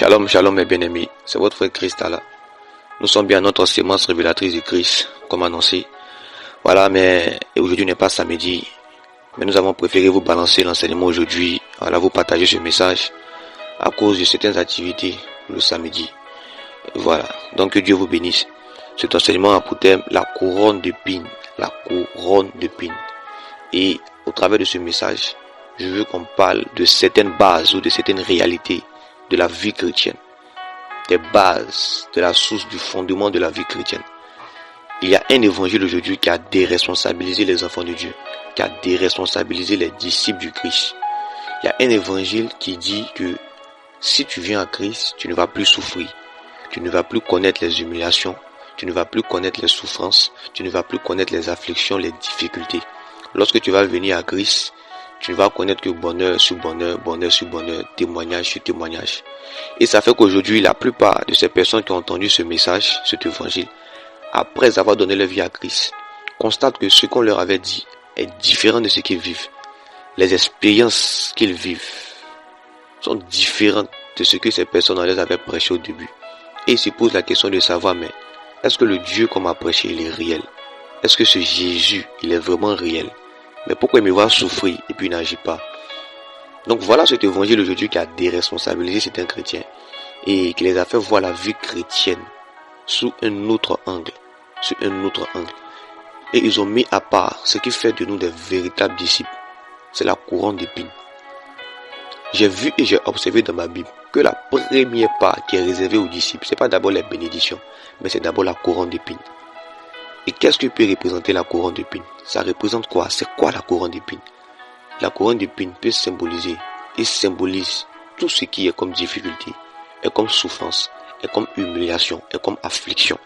Shalom, shalom mes bien-aimés, c'est votre frère Christ là. Nous sommes bien à notre sémence révélatrice de Christ, comme annoncé. Voilà, mais aujourd'hui n'est pas samedi, mais nous avons préféré vous balancer l'enseignement aujourd'hui, voilà, vous partager ce message à cause de certaines activités le samedi. Voilà, donc que Dieu vous bénisse. Cet enseignement a pour thème la couronne d'épines, la couronne d'épines. Et au travers de ce message, je veux qu'on parle de certaines bases ou de certaines réalités de la vie chrétienne, des bases, de la source, du fondement de la vie chrétienne. Il y a un évangile aujourd'hui qui a déresponsabilisé les enfants de Dieu, qui a déresponsabilisé les disciples du Christ. Il y a un évangile qui dit que si tu viens à Christ, tu ne vas plus souffrir, tu ne vas plus connaître les humiliations, tu ne vas plus connaître les souffrances, tu ne vas plus connaître les afflictions, les difficultés. Lorsque tu vas venir à Christ, tu ne vas connaître que bonheur sur bonheur, bonheur sur bonheur, témoignage sur témoignage. Et ça fait qu'aujourd'hui, la plupart de ces personnes qui ont entendu ce message, cet évangile, après avoir donné leur vie à Christ, constatent que ce qu'on leur avait dit est différent de ce qu'ils vivent. Les expériences qu'ils vivent sont différentes de ce que ces personnes les avaient prêché au début. Et ils se posent la question de savoir, mais est-ce que le Dieu qu'on m'a prêché, il est réel? Est-ce que ce Jésus, il est vraiment réel? Mais pourquoi il me voit souffrir et puis il n'agit pas? Donc voilà cet évangile aujourd'hui qui a déresponsabilisé certains chrétiens et qui les a fait voir la vie chrétienne sous un autre angle. Et ils ont mis à part ce qui fait de nous des véritables disciples. C'est la couronne d'épines. J'ai vu et j'ai observé dans ma Bible que la première part qui est réservée aux disciples, c'est pas d'abord les bénédictions, mais c'est d'abord la couronne d'épines. Et qu'est-ce que peut représenter la couronne d'épines? Ça représente quoi? C'est quoi la couronne d'épines? La couronne d'épines peut symboliser et symbolise tout ce qui est comme difficulté, est comme souffrance, est comme humiliation, est comme affliction.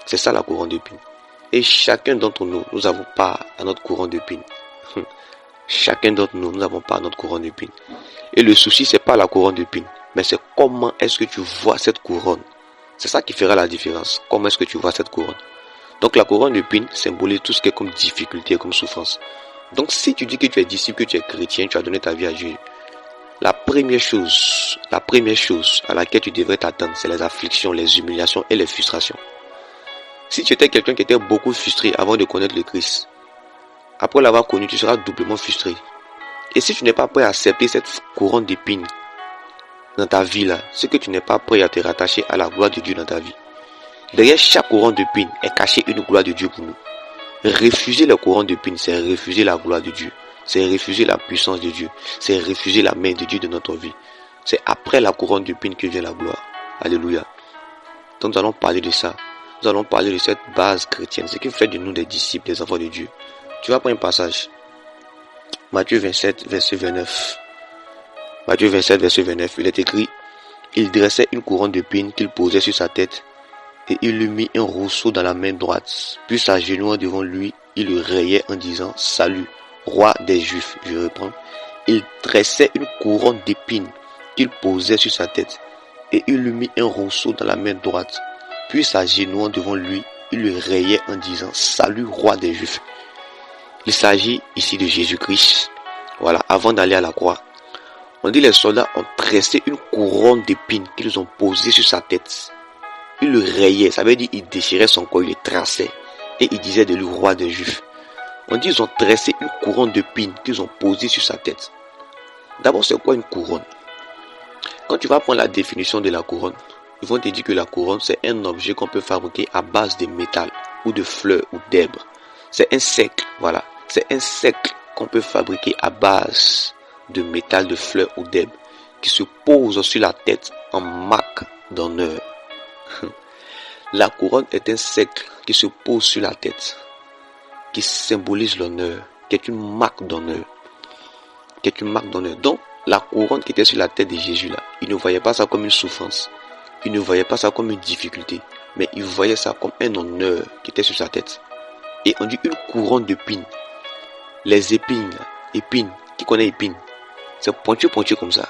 C'est ça la couronne d'épines. Et chacun d'entre nous, nous avons part à notre couronne d'épines. Chacun d'entre nous, nous avons part à notre couronne d'épines. Et le souci, c'est pas la couronne d'épines, mais c'est comment est-ce que tu vois cette couronne. C'est ça qui fera la différence. Comment est-ce que tu vois cette couronne? Donc la couronne d'épines symbolise tout ce qui est comme difficulté, comme souffrance. Donc si tu dis que tu es disciple, que tu es chrétien, tu as donné ta vie à Dieu, la première chose à laquelle tu devrais t'attendre, c'est les afflictions, les humiliations et les frustrations. Si tu étais quelqu'un qui était beaucoup frustré avant de connaître le Christ, après l'avoir connu, tu seras doublement frustré. Et si tu n'es pas prêt à accepter cette couronne d'épines dans ta vie là, c'est que tu n'es pas prêt à te rattacher à la gloire de Dieu dans ta vie. Derrière chaque couronne d'épines est cachée une gloire de Dieu pour nous. Refuser la couronne d'épines, c'est refuser la gloire de Dieu. C'est refuser la puissance de Dieu. C'est refuser la main de Dieu de notre vie. C'est après la couronne d'épines que vient la gloire. Alléluia. Donc nous allons parler de ça. Nous allons parler de cette base chrétienne. Ce qui fait de nous des disciples, des enfants de Dieu. Tu vas prendre un passage. Matthieu 27, verset 29. Matthieu 27, verset 29. Il est écrit: il dressait une couronne d'épines qu'il posait sur sa tête. Et il lui mit un rousseau dans la main droite. Puis s'agenouillant devant lui, il le rayait en disant: salut, roi des Juifs. Je reprends. Il tressait une couronne d'épines qu'il posait sur sa tête. Et il lui mit un rousseau dans la main droite. Puis s'agenouillant devant lui, il le rayait en disant: salut, roi des Juifs. Il s'agit ici de Jésus-Christ. Voilà, avant d'aller à la croix. On dit les soldats ont tressé une couronne d'épines qu'ils ont posée sur sa tête. Il le rayait, ça veut dire il déchirait son corps, il le traçait. Et il disait de lui roi des Juifs. On dit ils ont tressé une couronne d'épines qu'ils ont posée sur sa tête. D'abord, c'est quoi une couronne? Quand tu vas prendre la définition de la couronne, ils vont te dire que la couronne, c'est un objet qu'on peut fabriquer à base de métal, ou de fleurs, ou d'herbes. C'est un cercle, voilà. C'est un cercle qu'on peut fabriquer à base de métal, de fleurs ou d'herbes, qui se pose sur la tête en marque d'honneur. La couronne est un cercle qui se pose sur la tête, qui symbolise l'honneur, qui est une marque d'honneur. Donc, la couronne qui était sur la tête de Jésus là, il ne voyait pas ça comme une souffrance, il ne voyait pas ça comme une difficulté, mais il voyait ça comme un honneur qui était sur sa tête. Et on dit une couronne d'épines. Les épines, qui connaît épines? C'est pointu comme ça.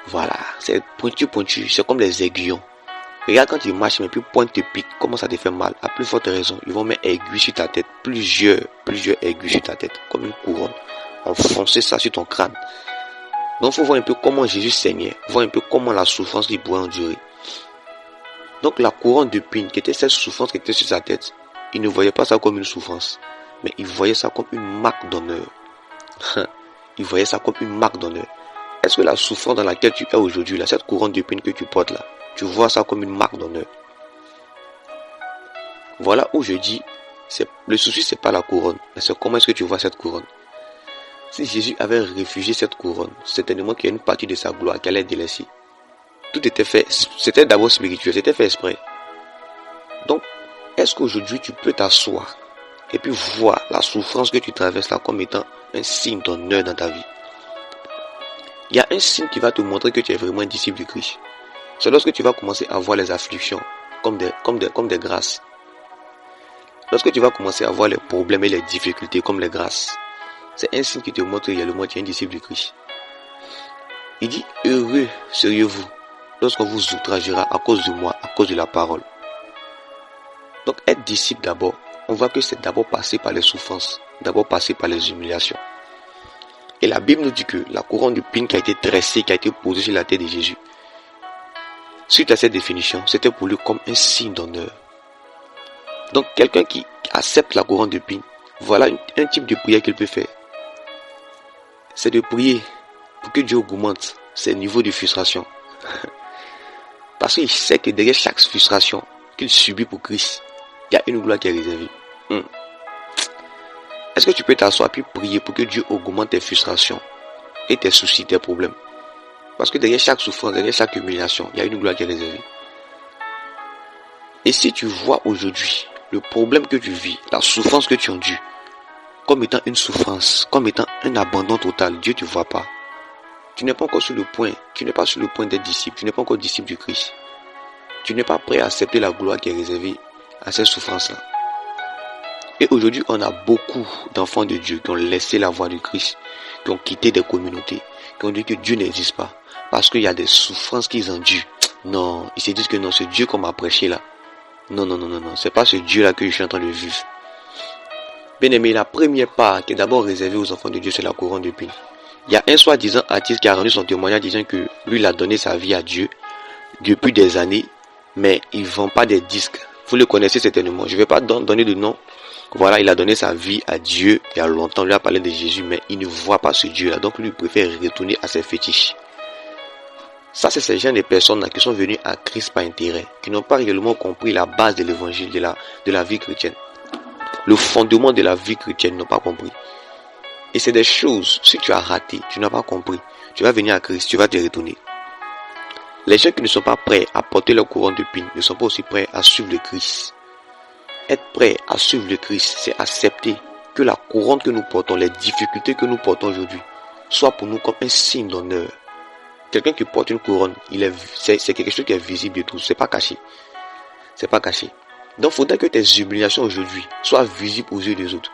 Voilà, c'est pointu, c'est comme les aiguillons. Regarde quand tu marches, mais puis pointe te pique, comment ça te fait mal? À plus forte raison, ils vont mettre aiguilles sur ta tête, plusieurs aiguilles sur ta tête, comme une couronne. Enfoncer ça sur ton crâne. Donc il faut voir un peu comment Jésus saignait, voir un peu comment la souffrance il pouvait endurer. Donc la couronne d'épines, qui était cette souffrance qui était sur sa tête, il ne voyait pas ça comme une souffrance, mais il voyait ça comme une marque d'honneur. Il voyait ça comme une marque d'honneur. Est-ce que la souffrance dans laquelle tu es aujourd'hui, là, cette couronne d'épines que tu portes là, tu vois ça comme une marque d'honneur? Voilà où je dis, le souci c'est pas la couronne, mais c'est comment est-ce que tu vois cette couronne. Si Jésus avait réfugié cette couronne, certainement qu'il y a une partie de sa gloire qui allait délaisser. Tout était fait, c'était d'abord spirituel, c'était fait exprès. Donc, est-ce qu'aujourd'hui tu peux t'asseoir et puis voir la souffrance que tu traverses là comme étant un signe d'honneur dans ta vie? Il y a un signe qui va te montrer que tu es vraiment un disciple du Christ. C'est lorsque tu vas commencer à voir les afflictions comme des grâces. Lorsque tu vas commencer à voir les problèmes et les difficultés comme les grâces, c'est un signe qui te montre réellement que tu es un disciple du Christ. Il dit, heureux seriez-vous lorsqu'on vous outragera à cause de moi, à cause de la parole. Donc être disciple d'abord, on voit que c'est d'abord passer par les souffrances, d'abord passer par les humiliations. Et la Bible nous dit que la couronne d'épines qui a été dressée, qui a été posée sur la tête de Jésus, suite à cette définition, c'était pour lui comme un signe d'honneur. Donc quelqu'un qui accepte la couronne d'épines, voilà un type de prière qu'il peut faire. C'est de prier pour que Dieu augmente ses niveaux de frustration. Parce qu'il sait que derrière chaque frustration qu'il subit pour Christ, il y a une gloire qui est réservée. Est-ce que tu peux t'asseoir et prier pour que Dieu augmente tes frustrations et tes soucis, tes problèmes? Parce que derrière chaque souffrance, derrière chaque humiliation, il y a une gloire qui est réservée. Et si tu vois aujourd'hui le problème que tu vis, la souffrance que tu endures, comme étant une souffrance, comme étant un abandon total, Dieu ne te voit pas. Tu n'es pas encore sur le point, tu n'es pas sur le point d'être disciple, tu n'es pas encore disciple du Christ. Tu n'es pas prêt à accepter la gloire qui est réservée à ces souffrances-là. Et aujourd'hui, on a beaucoup d'enfants de Dieu qui ont laissé la voie du Christ, qui ont quitté des communautés, qui ont dit que Dieu n'existe pas, parce qu'il y a des souffrances qu'ils endurent. Non, ils se disent que non, ce Dieu qu'on m'a prêché là, non, c'est pas ce Dieu-là que je suis en train de vivre. Bien aimé, la première part qui est d'abord réservée aux enfants de Dieu, c'est la couronne d'épines. Il y a un soi-disant artiste qui a rendu son témoignage disant que lui, il a donné sa vie à Dieu depuis des années, mais il ne vend pas des disques. Vous le connaissez certainement. Je ne vais pas donner de nom. Voilà, il a donné sa vie à Dieu il y a longtemps. Il lui a parlé de Jésus, mais il ne voit pas ce Dieu-là. Donc, lui, il préfère retourner à ses fétiches. Ça, c'est ces gens de personnes-là qui sont venus à Christ par intérêt, qui n'ont pas réellement compris la base de l'évangile, de la vie chrétienne. Le fondement de la vie chrétienne, ils n'ont pas compris. Et c'est des choses, si tu as raté, tu n'as pas compris, tu vas venir à Christ, tu vas te retourner. Les gens qui ne sont pas prêts à porter leur couronne d'épines ne sont pas aussi prêts à suivre le Christ. Être prêt à suivre le Christ, c'est accepter que la couronne que nous portons, les difficultés que nous portons aujourd'hui, soit pour nous comme un signe d'honneur. Quelqu'un qui porte une couronne, c'est quelque chose qui est visible de tous, c'est pas caché. C'est pas caché. Donc il faudrait que tes humiliations aujourd'hui soient visibles aux yeux des autres.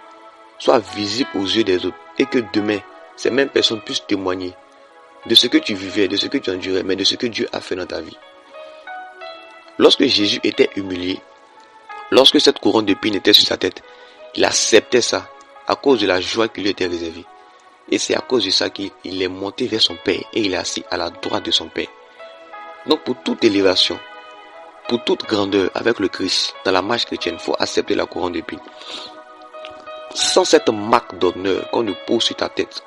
Soient visibles aux yeux des autres. Et que demain, ces mêmes personnes puissent témoigner de ce que tu vivais, de ce que tu endurais, mais de ce que Dieu a fait dans ta vie. Lorsque Jésus était humilié, lorsque cette couronne d'épines était sur sa tête, il acceptait ça à cause de la joie qui lui était réservée. Et c'est à cause de ça qu'il est monté vers son Père et il est assis à la droite de son Père. Donc pour toute élévation, pour toute grandeur avec le Christ, dans la marche chrétienne, il faut accepter la couronne d'épines. Sans cette marque d'honneur qu'on nous pose sur ta tête,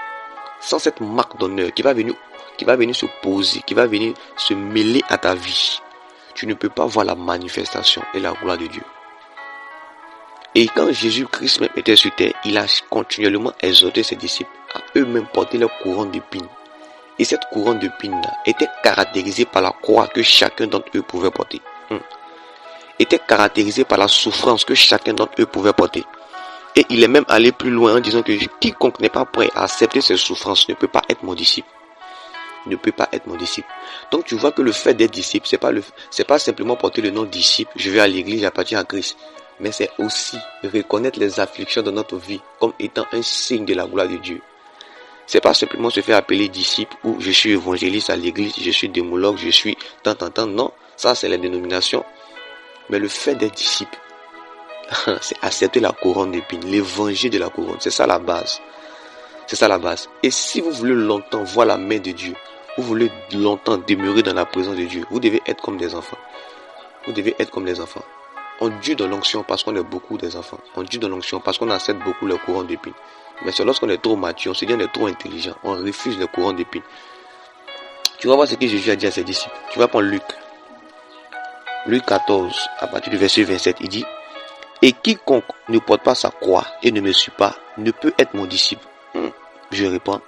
sans cette marque d'honneur qui va venir se poser, qui va venir se mêler à ta vie, tu ne peux pas voir la manifestation et la gloire de Dieu. Et quand Jésus-Christ même était sur terre, il a continuellement exhorté ses disciples à eux-mêmes porter leur couronne d'épines. Et cette couronne d'épines-là était caractérisée par la croix que chacun d'entre eux pouvait porter. Était caractérisée par la souffrance que chacun d'entre eux pouvait porter. Et il est même allé plus loin en disant que quiconque n'est pas prêt à accepter ces souffrances ne peut pas être mon disciple. Ne peut pas être mon disciple. Donc tu vois que le fait d'être disciple, c'est pas simplement porter le nom disciple, je vais à l'église, j'appartiens à Christ. Mais c'est aussi reconnaître les afflictions de notre vie comme étant un signe de la gloire de Dieu. C'est pas simplement se faire appeler disciple ou je suis évangéliste à l'église, je suis démologue, je suis tant. Non, ça c'est la dénomination. Mais le fait d'être disciple, c'est accepter la couronne d'épines, l'évangile de la couronne. C'est ça la base. C'est ça la base. Et si vous voulez longtemps voir la main de Dieu, vous voulez longtemps demeurer dans la présence de Dieu, vous devez être comme des enfants. Vous devez être comme les enfants. On dure dans l'onction parce qu'on est beaucoup des enfants. On dure dans l'onction parce qu'on accepte beaucoup le courant d'épines. Mais c'est lorsqu'on est trop mature, on se dit on est trop intelligent, on refuse le courant d'épines. Tu vas voir ce que Jésus a dit à ses disciples. Tu vas prendre Luc 14, à partir du verset 27, il dit: et quiconque ne porte pas sa croix et ne me suit pas, ne peut être mon disciple. Je réponds.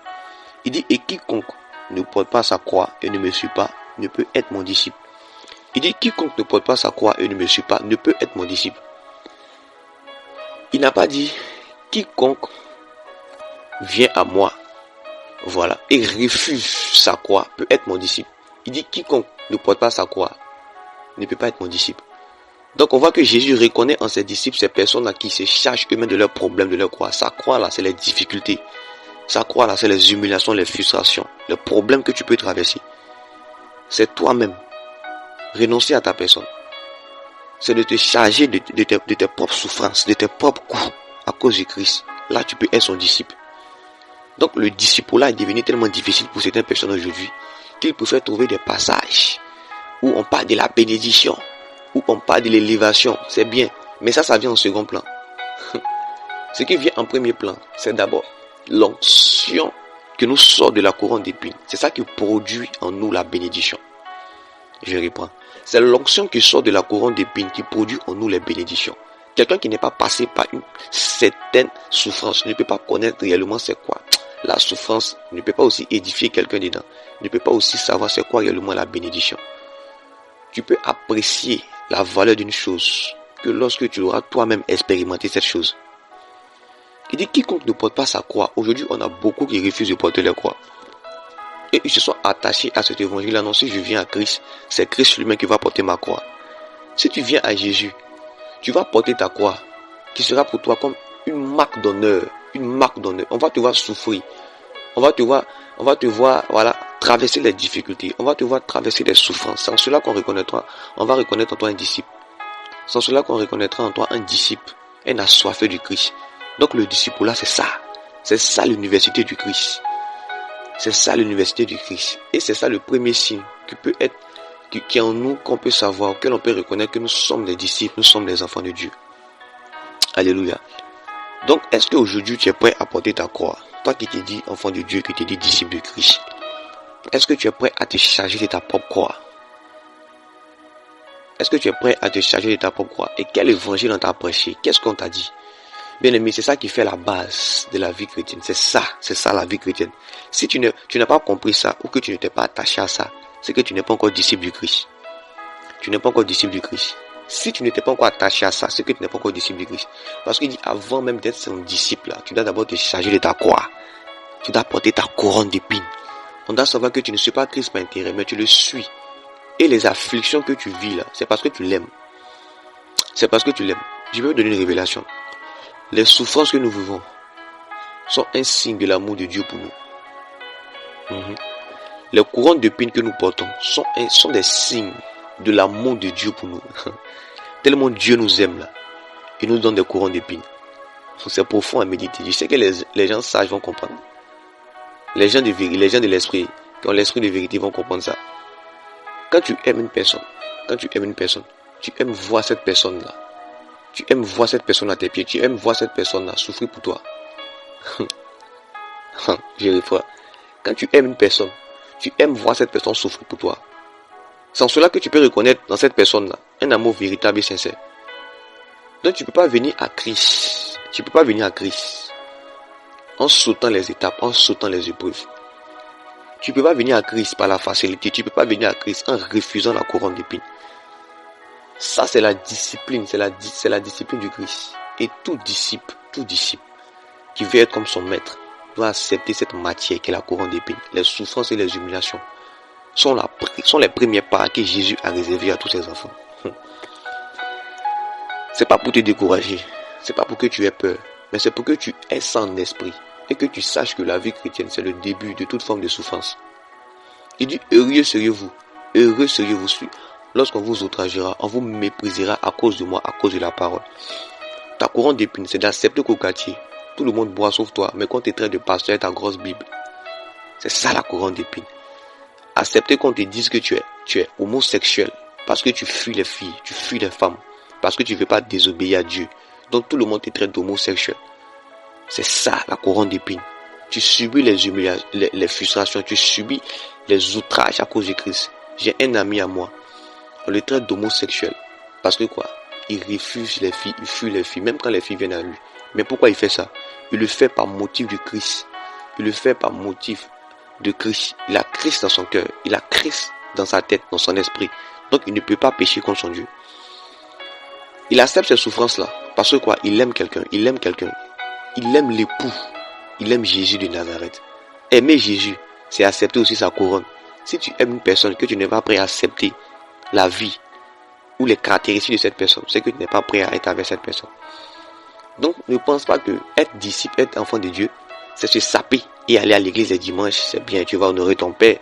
Il dit: et quiconque ne porte pas sa croix et ne me suit pas, ne peut être mon disciple. Il dit: quiconque ne porte pas sa croix et ne me suit pas, ne peut être mon disciple. Il n'a pas dit quiconque vient à moi, voilà, et refuse sa croix peut être mon disciple. Il dit quiconque ne porte pas sa croix ne peut pas être mon disciple. Donc on voit que Jésus reconnaît en ses disciples ces personnes à qui se chargent eux-mêmes de leurs problèmes, de leur croix. Sa croix là, c'est les difficultés. Sa croix là, c'est les humiliations, les frustrations, les problèmes que tu peux traverser. C'est toi-même. Renoncer à ta personne. C'est de te charger de tes propres souffrances, de tes propres coups à cause de Christ. Là, tu peux être son disciple. Donc le disciple-là est devenu tellement difficile pour certaines personnes aujourd'hui qu'ils préfèrent trouver des passages où on parle de la bénédiction, où on parle de l'élévation. C'est bien, mais ça vient en second plan. Ce qui vient en premier plan, c'est d'abord l'onction qui nous sort de la couronne d'épines. C'est ça qui produit en nous la bénédiction. Je reprends. C'est l'onction qui sort de la couronne d'épines qui produit en nous les bénédictions. Quelqu'un qui n'est pas passé par une certaine souffrance ne peut pas connaître réellement c'est quoi. La souffrance ne peut pas aussi édifier quelqu'un dedans. Ne peut pas aussi savoir c'est quoi réellement la bénédiction. Tu peux apprécier la valeur d'une chose que lorsque tu auras toi-même expérimenté cette chose. Il dit quiconque ne porte pas sa croix. Aujourd'hui, on a beaucoup qui refusent de porter leur croix. Et ils se sont attachés à cet évangile annoncé: je viens à Christ, c'est Christ lui-même qui va porter ma croix. Si tu viens à Jésus, tu vas porter ta croix, qui sera pour toi comme une marque d'honneur, une marque d'honneur. On va te voir souffrir, on va te voir, voilà, traverser les difficultés, on va te voir traverser les souffrances. C'est en cela qu'on reconnaîtra, on va reconnaître en toi un disciple. C'est en cela qu'on reconnaîtra en toi un disciple, un assoiffé du Christ. Donc le disciple là, c'est ça l'université du Christ. C'est ça l'université du Christ. Et c'est ça le premier signe qui peut être, qui est en nous, qu'on peut savoir, auquel on peut reconnaître que nous sommes des disciples, nous sommes des enfants de Dieu. Alléluia. Donc, est-ce qu'aujourd'hui tu es prêt à porter ta croix? Toi qui t'es dit enfant de Dieu, qui t'es dit disciple de Christ. Est-ce que tu es prêt à te charger de ta propre croix? Est-ce que tu es prêt à te charger de ta propre croix? Et quel évangile on t'a prêché? Qu'est-ce qu'on t'a dit? Bien aimé, c'est ça qui fait la base de la vie chrétienne. C'est ça la vie chrétienne. Si tu n'as pas compris ça, ou que tu ne t'es pas attaché à ça, c'est que tu n'es pas encore disciple du Christ. Tu n'es pas encore disciple du Christ. Si tu n'étais pas encore attaché à ça, c'est que tu n'es pas encore disciple du Christ. Parce qu'il dit, avant même d'être son disciple, là, tu dois d'abord te charger de ta croix. Tu dois porter ta couronne d'épines. On doit savoir que tu ne suis pas Christ par intérêt, mais tu le suis. Et les afflictions que tu vis là, c'est parce que tu l'aimes. C'est parce que tu l'aimes. Je vais vous donner une révélation. Les souffrances que nous vivons sont un signe de l'amour de Dieu pour nous. Les couronnes d'épines que nous portons sont des signes de l'amour de Dieu pour nous. Tellement Dieu nous aime là. Il nous donne des couronnes d'épines. C'est profond à méditer. Je sais que les gens sages vont comprendre. Les gens de l'esprit, qui ont l'esprit de vérité vont comprendre ça. Quand tu aimes une personne, tu aimes voir cette personne là. Tu aimes voir cette personne à tes pieds. Tu aimes voir cette personne là souffrir pour toi. Je réfléchis. Quand tu aimes une personne, tu aimes voir cette personne souffrir pour toi. C'est en cela que tu peux reconnaître dans cette personne là un amour véritable et sincère. Donc tu ne peux pas venir à Christ. Tu ne peux pas venir à Christ en sautant les étapes, en sautant les épreuves. Tu ne peux pas venir à Christ par la facilité. Tu ne peux pas venir à Christ en refusant la couronne d'épines. Ça, c'est la discipline. C'est la discipline du Christ. Et tout disciple qui veut être comme son maître doit accepter cette matière qui est la couronne d'épines. Les souffrances et les humiliations sont les premiers pas que Jésus a réservés à tous ses enfants. C'est pas pour te décourager. C'est pas pour que tu aies peur. Mais c'est pour que tu aies ça en esprit. Et que tu saches que la vie chrétienne, c'est le début de toute forme de souffrance. Il dit, heureux seriez-vous lorsqu'on vous outragera, on vous méprisera à cause de moi, à cause de la parole. Ta couronne d'épines, c'est d'accepter qu'au quartier, Tout le monde boit sauf toi, mais quand tu es train de pasteur ta grosse Bible. C'est ça la couronne d'épines. Accepter qu'on te dise que tu es homosexuel parce que tu fuis les filles, tu fuis les femmes, parce que tu ne veux pas désobéir à Dieu. Donc tout le monde te traite d'homosexuel. C'est ça la couronne d'épines. Tu subis les humiliations, les frustrations, tu subis les outrages à cause de Christ. J'ai un ami à moi, on le traite d'homosexuel. Parce que quoi? Il refuse les filles, il fuit les filles, même quand les filles viennent à lui. Mais pourquoi il fait ça? Il le fait par motif de Christ. Il le fait par motif de Christ. Il a Christ dans son cœur. Il a Christ dans sa tête, dans son esprit. Donc il ne peut pas pécher contre son Dieu. Il accepte ces souffrances-là. Parce que quoi? Il aime quelqu'un. Il aime quelqu'un. Il aime l'époux. Il aime Jésus de Nazareth. Aimer Jésus, c'est accepter aussi sa couronne. Si tu aimes une personne que tu n'es pas prêt à accepter la vie ou les caractéristiques de cette personne, c'est que tu n'es pas prêt à être avec cette personne. Donc ne pense pas que être disciple, être enfant de Dieu, c'est se saper et aller à l'église les dimanches, c'est bien, tu vas honorer ton père.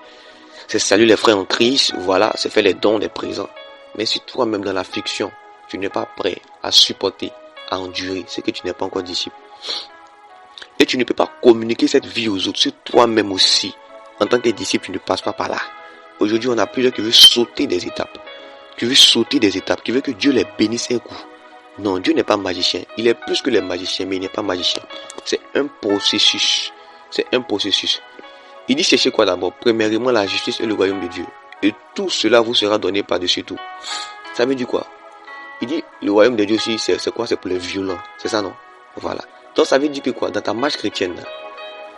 C'est saluer les frères en Christ, voilà, c'est faire les dons, les présents. Mais si toi-même dans la fiction, tu n'es pas prêt à supporter, à endurer, c'est que tu n'es pas encore disciple. Et tu ne peux pas communiquer cette vie aux autres, si toi-même aussi, en tant que disciple, tu ne passes pas par là. Aujourd'hui, on a plusieurs qui veulent sauter des étapes. Qui veulent sauter des étapes, qui veulent que Dieu les bénisse un coup. Non, Dieu n'est pas magicien. Il est plus que les magiciens, mais il n'est pas magicien. C'est un processus. C'est un processus. Il dit cherchez quoi d'abord? Premièrement, la justice et le royaume de Dieu. Et tout cela vous sera donné par-dessus tout. Ça veut dire quoi? Il dit le royaume de Dieu aussi, c'est quoi? C'est pour les violents. C'est ça, non? Voilà. Donc ça veut dire que quoi? Dans ta marche chrétienne,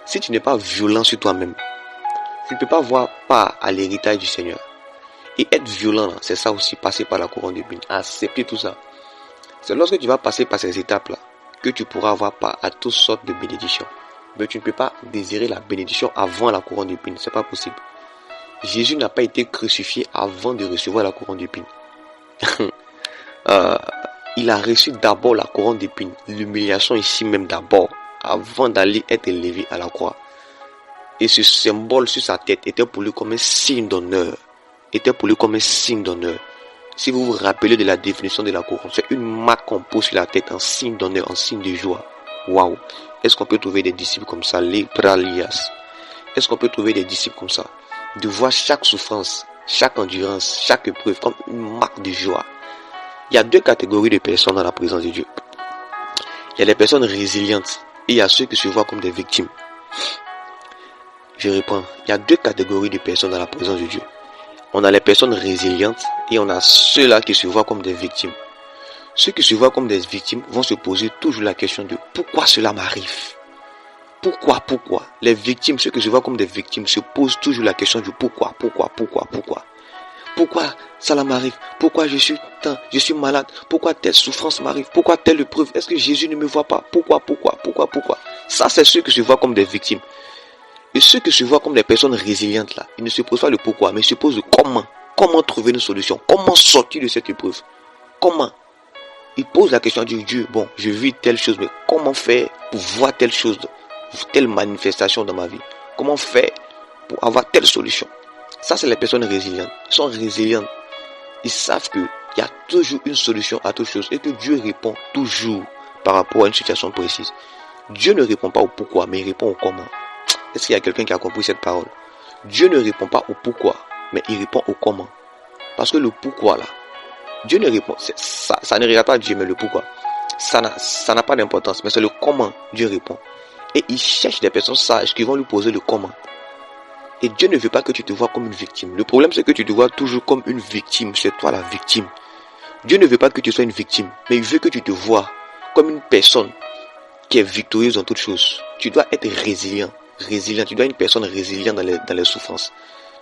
si tu n'es pas violent sur toi-même, tu ne peux pas voir part à l'héritage du Seigneur. Et être violent, c'est ça aussi, passer par la couronne d'épines. Accepter tout ça. C'est lorsque tu vas passer par ces étapes-là que tu pourras avoir part à toutes sortes de bénédictions. Mais tu ne peux pas désirer la bénédiction avant la couronne d'épines. C'est pas possible. Jésus n'a pas été crucifié avant de recevoir la couronne d'épines. Il a reçu d'abord la couronne d'épines, l'humiliation ici même d'abord, avant d'aller être élevé à la croix. Et ce symbole sur sa tête était pour lui comme un signe d'honneur. Était pour lui comme un signe d'honneur. Si vous vous rappelez de la définition de la couronne, c'est une marque qu'on pose sur la tête en signe d'honneur, en signe de joie. Waouh! Est-ce qu'on peut trouver des disciples comme ça, les pralias? Est-ce qu'on peut trouver des disciples comme ça? De voir chaque souffrance, chaque endurance, chaque épreuve comme une marque de joie. Il y a deux catégories de personnes dans la présence de Dieu. Il y a les personnes résilientes et il y a ceux qui se voient comme des victimes. Je reprends. Il y a deux catégories de personnes dans la présence de Dieu. On a les personnes résilientes et on a ceux-là qui se voient comme des victimes. Ceux qui se voient comme des victimes vont se poser toujours la question de pourquoi cela m'arrive? Pourquoi? Les victimes, ceux qui se voient comme des victimes se posent toujours la question du pourquoi? Pourquoi cela m'arrive? Pourquoi je suis malade? Pourquoi telle souffrance m'arrive? Pourquoi telle épreuve? Est-ce que Jésus ne me voit pas? Pourquoi? Ça, c'est ceux qui se voient comme des victimes. Et ceux qui se voient comme des personnes résilientes là, ils ne se posent pas le pourquoi, mais ils se posent le comment. Comment trouver une solution? Comment sortir de cette épreuve? Comment? Ils posent la question du Dieu. Bon, je vis telle chose, mais comment faire pour voir telle chose, telle manifestation dans ma vie? Comment faire pour avoir telle solution? Ça, c'est les personnes résilientes. Ils sont résilientes. Ils savent qu'il y a toujours une solution à toute chose et que Dieu répond toujours par rapport à une situation précise. Dieu ne répond pas au pourquoi, mais il répond au comment. Est-ce qu'il y a quelqu'un qui a compris cette parole? Dieu ne répond pas au pourquoi, mais il répond au comment. Parce que le pourquoi là, Dieu ne répond, ça ne regarde pas Dieu, mais le pourquoi. Ça n'a pas d'importance, mais c'est le comment Dieu répond. Et il cherche des personnes sages qui vont lui poser le comment. Et Dieu ne veut pas que tu te vois comme une victime. Le problème c'est que tu te vois toujours comme une victime. C'est toi la victime. Dieu ne veut pas que tu sois une victime, mais il veut que tu te vois comme une personne qui est victorieuse dans toutes choses. Tu dois être résilient. Tu dois être une personne résiliente dans les souffrances.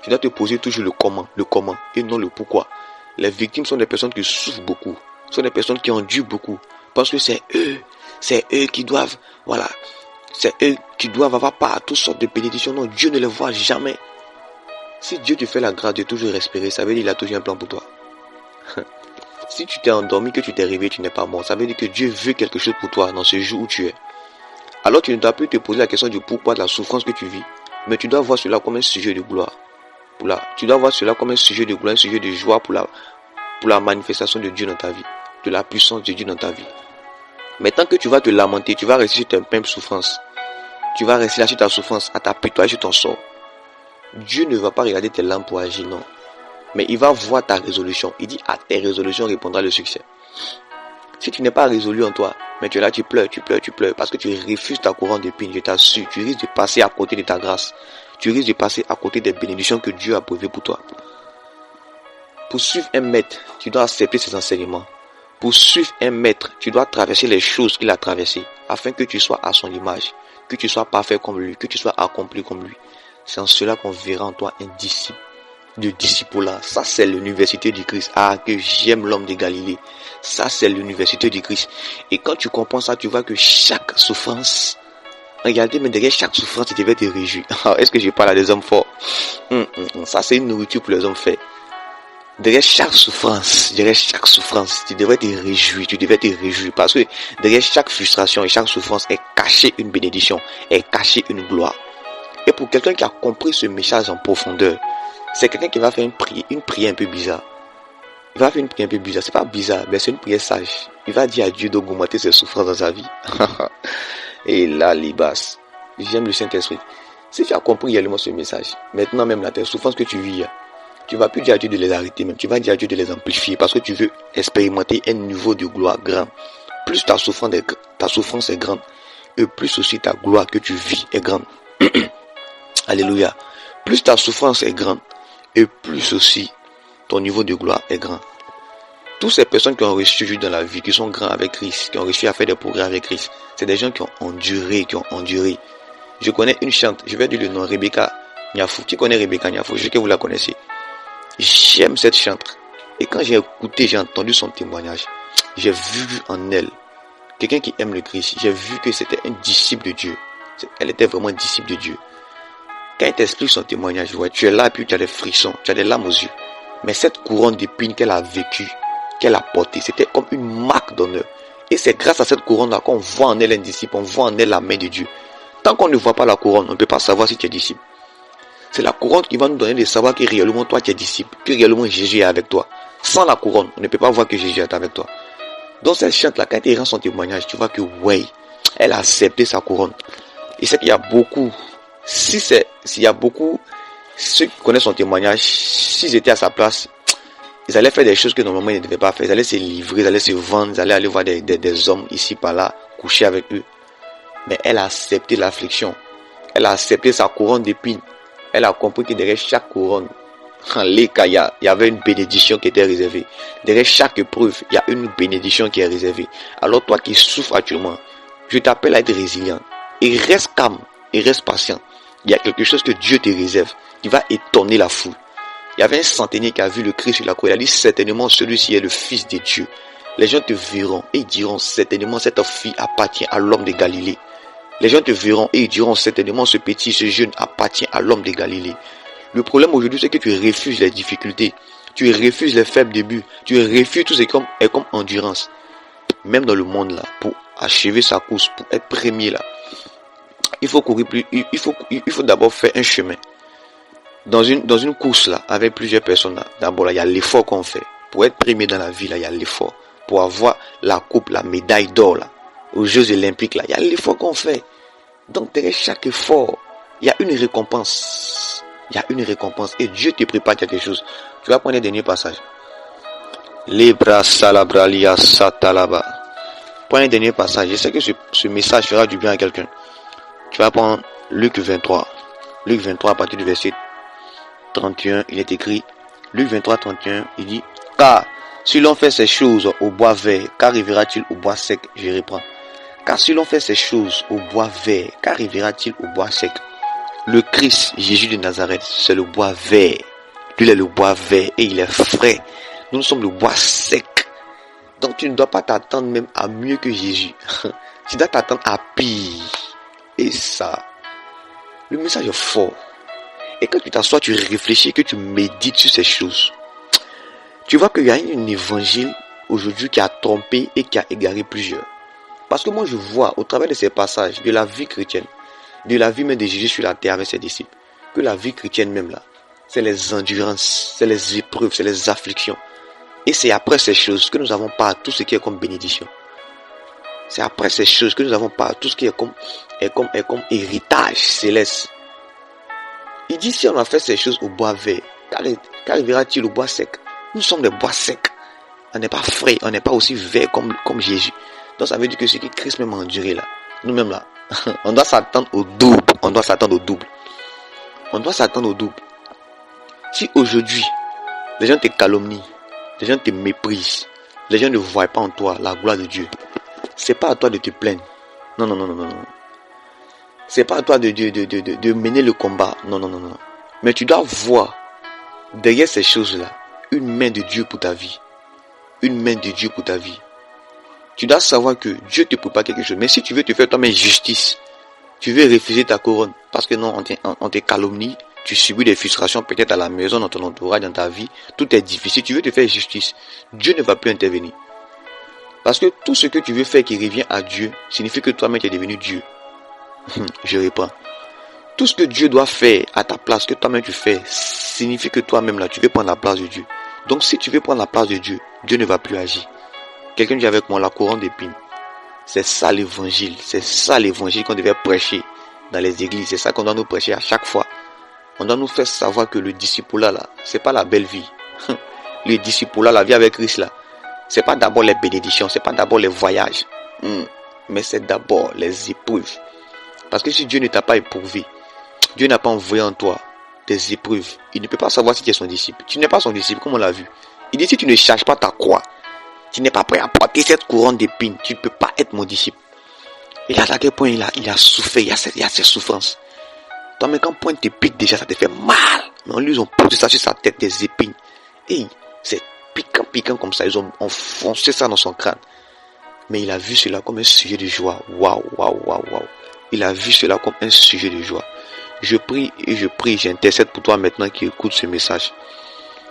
Tu dois te poser toujours le comment et non le pourquoi. Les victimes sont des personnes qui souffrent beaucoup, sont des personnes qui endurent beaucoup, parce que c'est eux qui doivent, c'est eux qui doivent avoir part à toutes sortes de bénédictions. Non, Dieu ne les voit jamais. Si Dieu te fait la grâce de toujours respirer, ça veut dire qu'il a toujours un plan pour toi. Si tu t'es endormi, que tu t'es réveillé, tu n'es pas mort, ça veut dire que Dieu veut quelque chose pour toi dans ce jour où tu es. Alors tu ne dois plus te poser la question du pourquoi de la souffrance que tu vis, mais tu dois voir cela comme un sujet de gloire. Tu dois voir cela comme un sujet de gloire, un sujet de joie pour la manifestation de Dieu dans ta vie, de la puissance de Dieu dans ta vie. Mais tant que tu vas te lamenter, tu vas rester sur ta même souffrance. Tu vas rester là sur ta souffrance, à t'apitoyer sur ton sort. Dieu ne va pas regarder tes larmes pour agir, non. Mais il va voir ta résolution. Il dit, à tes résolutions répondra le succès. Si tu n'es pas résolu en toi, mais tu es là, tu pleures, parce que tu refuses ta couronne d'épines, je t'assure, tu risques de passer à côté de ta grâce. Tu risques de passer à côté des bénédictions que Dieu a prévues pour toi. Pour suivre un maître, tu dois accepter ses enseignements. Pour suivre un maître, tu dois traverser les choses qu'il a traversées, afin que tu sois à son image, que tu sois parfait comme lui, que tu sois accompli comme lui. C'est en cela qu'on verra en toi un disciple. De disciple-là, ça c'est l'université du Christ. Ah, que j'aime l'homme de Galilée. Ça c'est l'université du Christ. Et quand tu comprends ça, tu vois que chaque souffrance, regardez, mais derrière chaque souffrance, tu devais te réjouir. Est-ce que je parle à des hommes forts? Ça c'est une nourriture pour les hommes faits. Derrière chaque souffrance, tu devrais te réjouir, parce que derrière chaque frustration et chaque souffrance est cachée une bénédiction, est cachée une gloire. Et pour quelqu'un qui a compris ce message en profondeur, c'est quelqu'un qui va faire une prière un peu bizarre. Il va faire une prière un peu bizarre, c'est pas bizarre, mais c'est une prière sage. Il va dire à Dieu d'augmenter ses souffrances dans sa vie. Et là, libas, j'aime le Saint-Esprit. Si tu as compris réellement ce message, maintenant même là, tes souffrances que tu vis, tu vas plus dire à Dieu de les arrêter, même tu vas dire à Dieu de les amplifier, parce que tu veux expérimenter un niveau de gloire grand. Plus ta souffrance est grande, et plus aussi ta gloire que tu vis est grande. Alléluia. Plus ta souffrance est grande, et plus aussi ton niveau de gloire est grand. Toutes ces personnes qui ont réussi dans la vie, qui sont grands avec Christ, qui ont réussi à faire des progrès avec Christ, c'est des gens qui ont enduré. Je connais une chante, je vais dire le nom, Rebecca Niafou. Qui connaît Rebecca Niafou? Je sais que vous la connaissez. J'aime cette chante. Et quand j'ai écouté, j'ai entendu son témoignage, j'ai vu en elle quelqu'un qui aime le Christ. J'ai vu que c'était un disciple de Dieu. Elle était vraiment un disciple de Dieu. Quand elle t'explique son témoignage, ouais, tu es là, puis tu as des frissons, tu as des larmes aux yeux. Mais cette couronne d'épines qu'elle a vécue, qu'elle a portée, c'était comme une marque d'honneur. Et c'est grâce à cette couronne-là qu'on voit en elle un disciple, on voit en elle la main de Dieu. Tant qu'on ne voit pas la couronne, on ne peut pas savoir si tu es disciple. C'est la couronne qui va nous donner de savoir que réellement toi tu es disciple, que réellement Jésus est avec toi. Sans la couronne, on ne peut pas voir que Jésus est avec toi. Donc cette chante-là, quand elle rend son témoignage, tu vois que ouais, elle a accepté sa couronne. Et c'est qu'il y a beaucoup, s'il y a beaucoup, ceux qui connaissent son témoignage, s'ils étaient à sa place, ils allaient faire des choses que normalement ils ne devaient pas faire. Ils allaient se livrer, ils allaient se vendre, ils allaient aller voir des hommes ici par là, coucher avec eux. Mais elle a accepté l'affliction. Elle a accepté sa couronne d'épines. Elle a compris que derrière chaque couronne, il y avait une bénédiction qui était réservée. Derrière chaque épreuve, il y a une bénédiction qui est réservée. Alors toi qui souffres actuellement, je t'appelle à être résilient. Et reste calme, et reste patient. Il y a quelque chose que Dieu te réserve, qui va étonner la foule. Il y avait un centenier qui a vu le Christ sur la croix. Il a dit certainement celui-ci est le Fils de Dieu. Les gens te verront et ils diront certainement cette fille appartient à l'homme de Galilée. Les gens te verront et ils diront certainement ce jeune appartient à l'homme de Galilée. Le problème aujourd'hui, c'est que tu refuses les difficultés. Tu refuses les faibles débuts. Tu refuses tout ce qui est comme endurance. Même dans le monde là, pour achever sa course, pour être premier là, il faut courir plus. Il faut d'abord faire un chemin. Dans une course là, avec plusieurs personnes là, d'abord là, il y a l'effort qu'on fait. Pour être premier dans la vie là, il y a l'effort. Pour avoir la coupe, la médaille d'or là, aux Jeux Olympiques là, il y a l'effort qu'on fait. Donc derrière chaque effort, il y a une récompense. Il y a une récompense et Dieu te prépare quelque chose. Tu vas prendre le dernier passage. Libra salabralia satalaba. Prends un dernier passage. Je sais que ce message fera du bien à quelqu'un. Tu vas prendre Luc 23. Luc 23 à partir du verset 31, il est écrit. Luc 23, 31, il dit, car si l'on fait ces choses au bois vert, qu'arrivera-t-il au bois sec? Je reprends. Car si l'on fait ces choses au bois vert, qu'arrivera-t-il au bois sec? Le Christ, Jésus de Nazareth, c'est le bois vert. Lui, il est le bois vert et il est frais. Nous sommes le bois sec. Donc, tu ne dois pas t'attendre même à mieux que Jésus. Tu dois t'attendre à pire. Et ça, le message est fort. Et quand tu t'assois, tu réfléchis, que tu médites sur ces choses, tu vois qu'il y a un évangile aujourd'hui qui a trompé et qui a égaré plusieurs. Parce que moi, je vois au travers de ces passages de la vie chrétienne, de la vie même de Jésus sur la terre avec ses disciples, que la vie chrétienne même là, c'est les endurances, c'est les épreuves, c'est les afflictions. Et c'est après ces choses que nous avons pas tout ce qui est comme bénédiction. C'est après ces choses que nous avons pas tout ce qui est comme héritage céleste. Il dit si on a fait ces choses au bois vert, qu'arrivera-t-il au bois sec? Nous sommes des bois secs. On n'est pas frais, on n'est pas aussi vert comme Jésus. Donc ça veut dire que ce que Christ même a enduré là, nous-mêmes là, on doit s'attendre au double. On doit s'attendre au double. Si aujourd'hui, les gens te calomnient, les gens te méprisent, les gens ne voient pas en toi la gloire de Dieu, c'est pas à toi de te plaindre. Non. C'est pas à toi de mener le combat. Non. Mais tu dois voir derrière ces choses-là une main de Dieu pour ta vie. Une main de Dieu pour ta vie. Tu dois savoir que Dieu te prépare quelque chose. Mais si tu veux te faire toi-même justice, tu veux refuser ta couronne parce que non, on te calomnie, tu subis des frustrations peut-être à la maison, dans ton entourage, dans ta vie, tout est difficile, tu veux te faire justice, Dieu ne va plus intervenir. Parce que tout ce que tu veux faire qui revient à Dieu, signifie que toi-même tu es devenu Dieu. Je reprends. Tout ce que Dieu doit faire à ta place, que toi-même tu fais, signifie que toi-même là, tu veux prendre la place de Dieu. Donc si tu veux prendre la place de Dieu, Dieu ne va plus agir. Quelqu'un dit avec moi la couronne d'épines. C'est ça l'évangile. C'est ça l'évangile qu'on devait prêcher dans les églises. C'est ça qu'on doit nous prêcher à chaque fois. On doit nous faire savoir que le discipulat là, c'est pas la belle vie. Le discipulat, la vie avec Christ là, c'est pas d'abord les bénédictions, c'est pas d'abord les voyages. Mais c'est d'abord les épreuves. Parce que si Dieu ne t'a pas éprouvé, Dieu n'a pas envoyé en toi des épreuves, il ne peut pas savoir si tu es son disciple. Tu n'es pas son disciple, comme on l'a vu. Il dit si tu ne charges pas ta croix, tu n'es pas prêt à porter cette couronne d'épines, tu ne peux pas être mon disciple. Et là, à quel point il a souffert, il y a cette souffrance. Toi, mais quand point te pique déjà, ça te fait mal. Mais en lui, ils ont posé ça sur sa tête, des épines. Et c'est piquant comme ça. Ils ont enfoncé ça dans son crâne. Mais il a vu cela comme un sujet de joie. Waouh. Il a vu cela comme un sujet de joie. Je prie, j'intercède pour toi maintenant qui écoute ce message.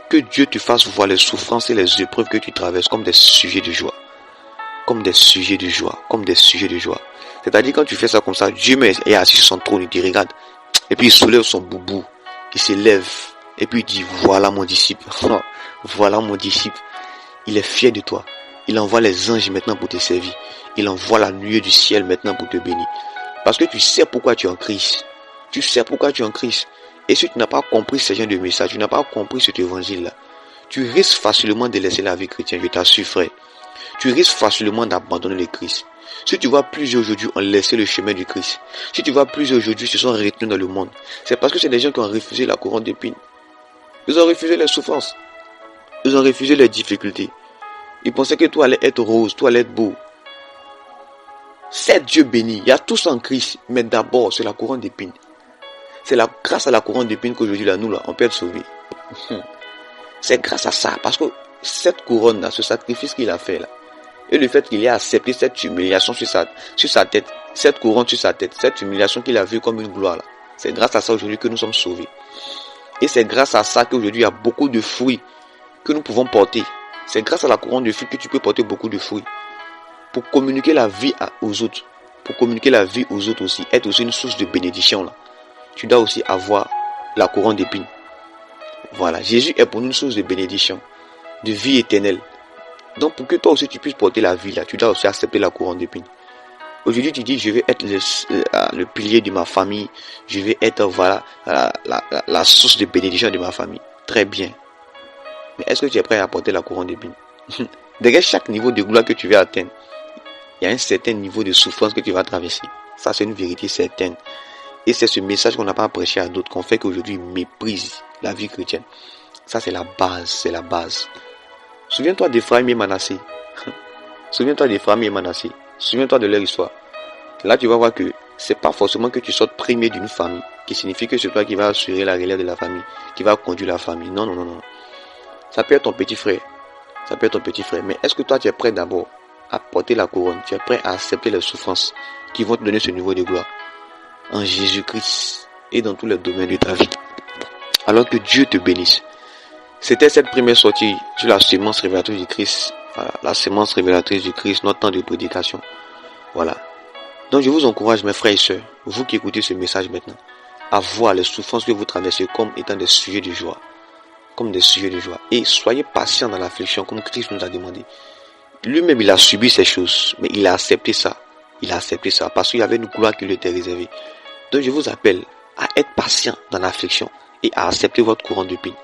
Que Dieu te fasse voir les souffrances et les épreuves que tu traverses comme des sujets de joie. Comme des sujets de joie. C'est-à-dire quand tu fais ça comme ça, Dieu est assis sur son trône, il te regarde. Et puis il soulève son boubou. Il se lève. Et puis il dit, voilà mon disciple. Voilà mon disciple. Il est fier de toi. Il envoie les anges maintenant pour te servir. Il envoie la nuée du ciel maintenant pour te bénir. Parce que tu sais pourquoi tu es en Christ. Tu sais pourquoi tu es en Christ. Et si tu n'as pas compris ce genre de message, tu n'as pas compris cet évangile-là, tu risques facilement de laisser la vie chrétienne. Je t'assure, frère. Tu risques facilement d'abandonner le Christ. Si tu vois plusieurs aujourd'hui ont laissé le chemin du Christ, si tu vois plusieurs aujourd'hui se sont retenus dans le monde, c'est parce que c'est des gens qui ont refusé la couronne d'épines. Ils ont refusé les souffrances. Ils ont refusé les difficultés. Ils pensaient que tout allait être rose, tout allait être beau. C'est Dieu béni. Il y a tous en Christ, mais d'abord, c'est la couronne d'épines. C'est grâce à la couronne d'épines qu'aujourd'hui, là, nous, là, on peut être sauvés. C'est grâce à ça. Parce que cette couronne-là, ce sacrifice qu'il a fait, là, et le fait qu'il ait accepté cette humiliation sur sa tête, cette couronne sur sa tête, cette humiliation qu'il a vue comme une gloire, là, c'est grâce à ça aujourd'hui que nous sommes sauvés. Et c'est grâce à ça qu'aujourd'hui, il y a beaucoup de fruits que nous pouvons porter. C'est grâce à la couronne de fruits que tu peux porter beaucoup de fruits. Pour communiquer la vie aux autres. Pour communiquer la vie aux autres aussi. Être aussi une source de bénédiction, là. Tu dois aussi avoir la couronne d'épines. Voilà. Jésus est pour nous une source de bénédiction. De vie éternelle. Donc pour que toi aussi tu puisses porter la vie là, tu dois aussi accepter la couronne d'épines. Aujourd'hui tu dis je vais être le pilier de ma famille. Je vais être la source de bénédiction de ma famille. Très bien. Mais est-ce que tu es prêt à porter la couronne d'épines? Derrière chaque niveau de gloire que tu vas atteindre, il y a un certain niveau de souffrance que tu vas traverser. Ça c'est une vérité certaine. Et c'est ce message qu'on n'a pas prêché à d'autres qu'on fait qu'aujourd'hui ils méprisent la vie chrétienne. Ça c'est la base. Souviens-toi d'Ephraïm et Manassé. Souviens-toi de leur histoire. Là tu vas voir que c'est pas forcément que tu sortes premier d'une famille qui signifie que c'est toi qui vas assurer la relève de la famille, qui va conduire la famille. Non. Ça peut être ton petit frère. Mais est-ce que toi tu es prêt d'abord à porter la couronne? Tu es prêt à accepter les souffrances qui vont te donner ce niveau de gloire en Jésus-Christ et dans tous les domaines de ta vie? Alors que Dieu te bénisse. C'était cette première sortie sur la sémence révélatrice du Christ. Voilà, la sémence révélatrice du Christ, notre temps de prédication. Voilà. Donc je vous encourage, mes frères et sœurs, vous qui écoutez ce message maintenant, à voir les souffrances que vous traversez comme étant des sujets de joie. Et soyez patients dans l'affliction, comme Christ nous a demandé. Lui-même, il a subi ces choses, mais il a accepté ça. Il a accepté ça parce qu'il y avait une gloire qui lui était réservée. Donc je vous appelle à être patient dans l'affliction et à accepter votre courant d'épines.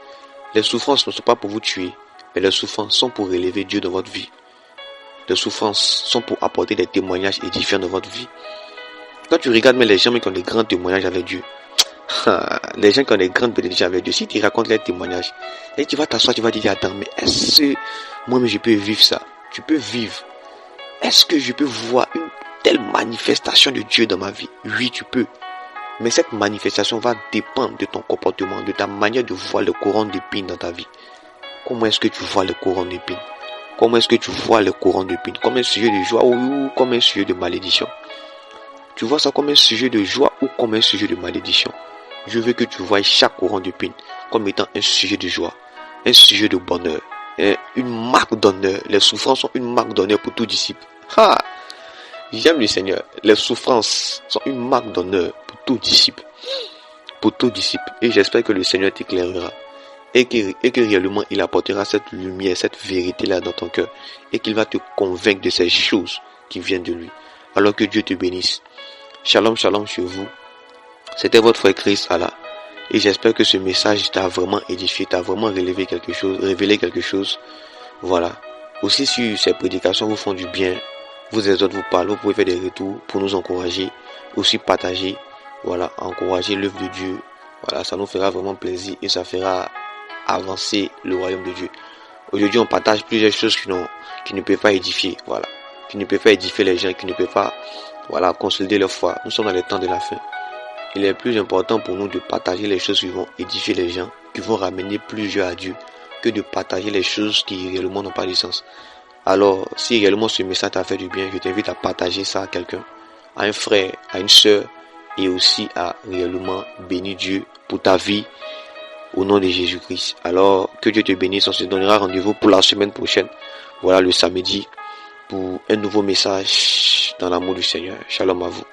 Les souffrances ne sont pas pour vous tuer, mais les souffrances sont pour élever Dieu dans votre vie. Les souffrances sont pour apporter des témoignages édifiants dans votre vie. Quand tu regardes même les gens qui ont des grands témoignages avec Dieu, les gens qui ont des grandes bénédictions avec Dieu, si tu racontes les témoignages, et tu vas t'asseoir, tu vas te dire, attends, mais est-ce que moi-même je peux vivre ça? Tu peux vivre. Est-ce que je peux voir une telle manifestation de Dieu dans ma vie? Oui, tu peux. Mais cette manifestation va dépendre de ton comportement, de ta manière de voir le courant d'épines dans ta vie. Comment est-ce que tu vois le courant d'épines? Comment est-ce que tu vois le courant d'épines? Comme un sujet de joie ou comme un sujet de malédiction? Tu vois ça comme un sujet de joie ou comme un sujet de malédiction? Je veux que tu vois chaque courant d'épines comme étant un sujet de joie, un sujet de bonheur, une marque d'honneur. Les souffrances sont une marque d'honneur pour tout disciple. Ah, j'aime le Seigneur. Les souffrances sont une marque d'honneur pour tout disciple. Pour tout disciple. Et j'espère que le Seigneur t'éclairera. Et que réellement il apportera cette lumière, cette vérité-là dans ton cœur. Et qu'il va te convaincre de ces choses qui viennent de lui. Alors que Dieu te bénisse. Shalom, shalom sur vous. C'était votre frère Chris Allah. Et j'espère que ce message t'a vraiment édifié, t'a vraiment révélé quelque chose. Voilà. Aussi, si ces prédications vous font du bien, vous les autres vous parlent, vous pouvez faire des retours pour nous encourager. Aussi partager. Voilà. Encourager l'œuvre de Dieu. Voilà. Ça nous fera vraiment plaisir et ça fera avancer le royaume de Dieu. Aujourd'hui, on partage plusieurs choses qui ne peuvent pas édifier. Voilà. Qui ne peuvent pas édifier les gens, qui ne peuvent pas, voilà, consolider leur foi. Nous sommes dans les temps de la fin. Il est plus important pour nous de partager les choses qui vont édifier les gens, qui vont ramener plusieurs à Dieu, que de partager les choses qui réellement n'ont pas de sens. Alors, si réellement ce message t'a fait du bien, je t'invite à partager ça à quelqu'un, à un frère, à une sœur, et aussi à réellement bénir Dieu pour ta vie, au nom de Jésus-Christ. Alors, que Dieu te bénisse. On se donnera rendez-vous pour la semaine prochaine. Voilà, le samedi, pour un nouveau message dans l'amour du Seigneur. Shalom à vous.